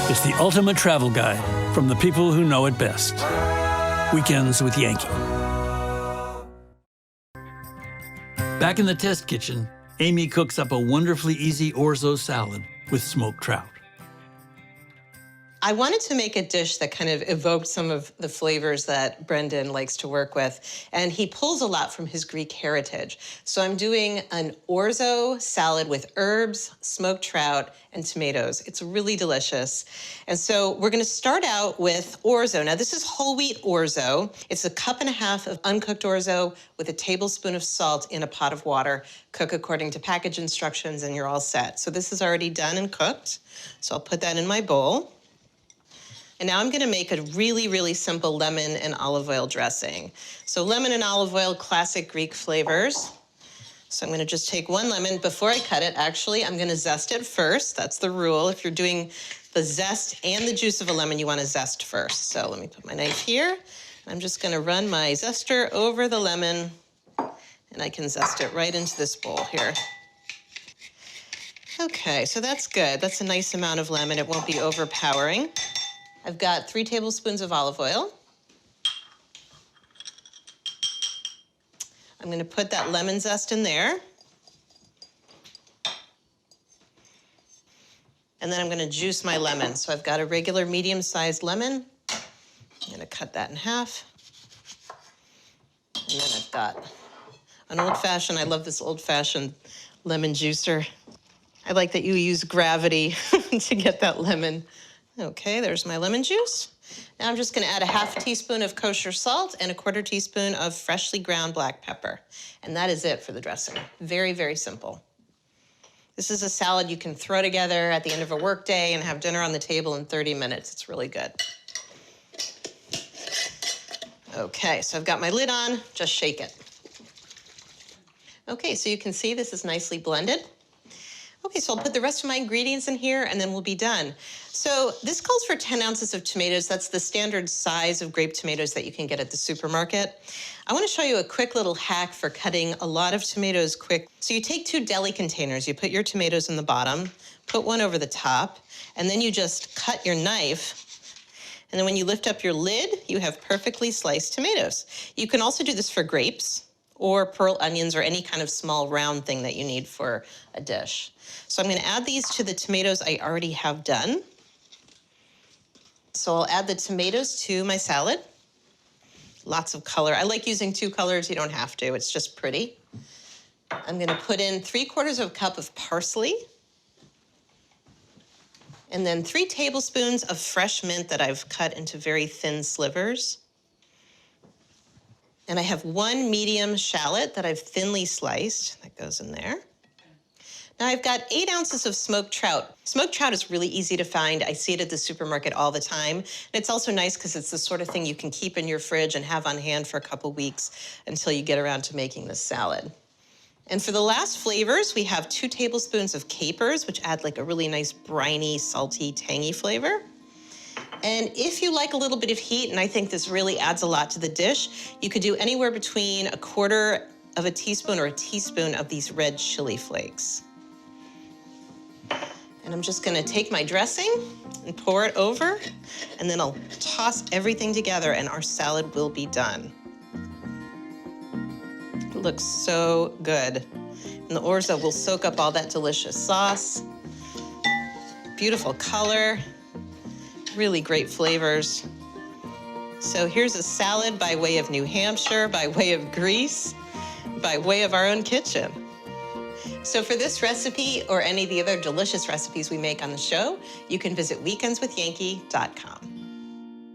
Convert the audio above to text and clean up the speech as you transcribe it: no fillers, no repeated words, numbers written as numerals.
It's the ultimate travel guide from the people who know it best. Weekends with Yankee. Back in the test kitchen, Amy cooks up a wonderfully easy Orzo salad with smoked trout. I wanted to make a dish that kind of evoked some of the flavors that Brendan likes to work with, and he pulls a lot from his Greek heritage. So I'm doing an orzo salad with herbs, smoked trout, and tomatoes. It's really delicious. And so we're gonna start out with orzo. Now this is whole wheat orzo. It's 1.5 cups of uncooked orzo with a tablespoon of salt in a pot of water. Cook according to package instructions and you're all set. So this is already done and cooked. So I'll put that in my bowl. And now I'm gonna make a really, really simple lemon and olive oil dressing. So lemon and olive oil, classic Greek flavors. So I'm gonna just take 1 lemon. Before I cut it, actually, I'm gonna zest it first. That's the rule. If you're doing the zest and the juice of a lemon, you wanna zest first. So let me put my knife here. I'm just gonna run my zester over the lemon, and I can zest it right into this bowl here. Okay, so that's good. That's a nice amount of lemon. It won't be overpowering. I've got 3 tablespoons of olive oil. I'm gonna put that lemon zest in there. And then I'm gonna juice my lemon. So I've got a regular medium-sized lemon. I'm gonna cut that in half. And then I've got an old-fashioned, I love this old-fashioned lemon juicer. I like that you use gravity to get that lemon. Okay, there's my lemon juice. Now I'm just gonna add a 1/2 teaspoon of kosher salt and a 1/4 teaspoon of freshly ground black pepper. And that is it for the dressing. Very, very simple. This is a salad you can throw together at the end of a workday and have dinner on the table in 30 minutes. It's really good. Okay, so I've got my lid on, just shake it. Okay, so you can see this is nicely blended. Okay, so I'll put the rest of my ingredients in here and then we'll be done. So this calls for 10 ounces of tomatoes. That's the standard size of grape tomatoes that you can get at the supermarket. I want to show you a quick little hack for cutting a lot of tomatoes quick. So you take 2 deli containers, you put your tomatoes in the bottom, put one over the top, and then you just cut your knife. And then when you lift up your lid, you have perfectly sliced tomatoes. You can also do this for grapes or pearl onions or any kind of small round thing that you need for a dish. So I'm gonna add these to the tomatoes I already have done. So I'll add the tomatoes to my salad. Lots of color. I like using 2 colors, you don't have to, it's just pretty. I'm gonna put in 3/4 cup of parsley. And then 3 tablespoons of fresh mint that I've cut into very thin slivers. And I have 1 medium shallot that I've thinly sliced. That goes in there. Now I've got 8 ounces of smoked trout. Smoked trout is really easy to find. I see it at the supermarket all the time. And it's also nice because it's the sort of thing you can keep in your fridge and have on hand for a couple weeks until you get around to making this salad. And for the last flavors, we have 2 tablespoons of capers, which add like a really nice briny, salty, tangy flavor. And if you like a little bit of heat, and I think this really adds a lot to the dish, you could do anywhere between 1/4 of a teaspoon or a teaspoon of these red chili flakes. And I'm just gonna take my dressing and pour it over, and then I'll toss everything together and our salad will be done. It looks so good. And the orzo will soak up all that delicious sauce. Beautiful color. Really great flavors. So here's a salad by way of New Hampshire, by way of Greece, by way of our own kitchen. So for this recipe or any of the other delicious recipes we make on the show, you can visit weekendswithyankee.com.